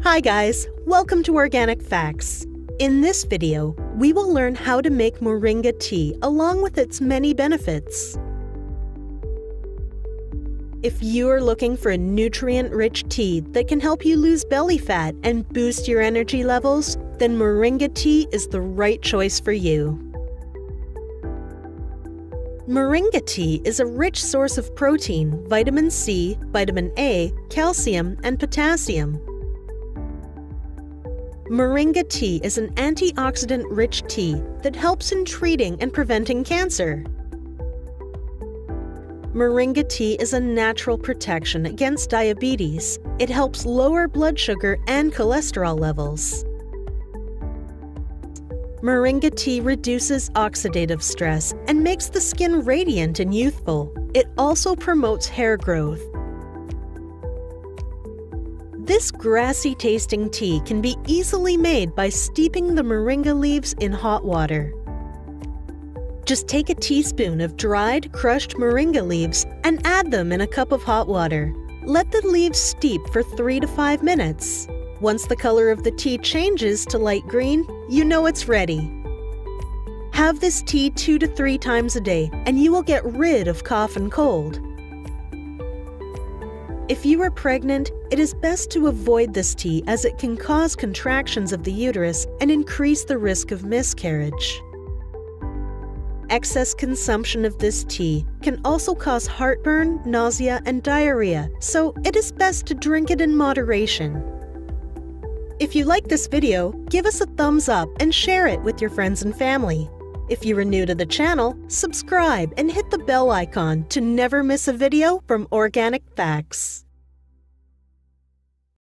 Hi guys, welcome to Organic Facts. In this video, we will learn how to make moringa tea along with its many benefits. If you are looking for a nutrient-rich tea that can help you lose belly fat and boost your energy levels, then moringa tea is the right choice for you. Moringa tea is a rich source of protein, vitamin C, vitamin A, calcium, and potassium. Moringa tea is an antioxidant-rich tea that helps in treating and preventing cancer. Moringa tea is a natural protection against diabetes. It helps lower blood sugar and cholesterol levels. Moringa tea reduces oxidative stress and makes the skin radiant and youthful. It also promotes hair growth. This grassy-tasting tea can be easily made by steeping the moringa leaves in hot water. Just take a teaspoon of dried, crushed moringa leaves and add them in a cup of hot water. Let the leaves steep for 3 to 5 minutes. Once the color of the tea changes to light green, you know it's ready. Have this tea 2 to 3 times a day and you will get rid of cough and cold. If you are pregnant, it is best to avoid this tea as it can cause contractions of the uterus and increase the risk of miscarriage. Excess consumption of this tea can also cause heartburn, nausea, and diarrhea, so it is best to drink it in moderation. If you like this video, give us a thumbs up and share it with your friends and family. If you are new to the channel, subscribe and hit the bell icon to never miss a video from Organic Facts.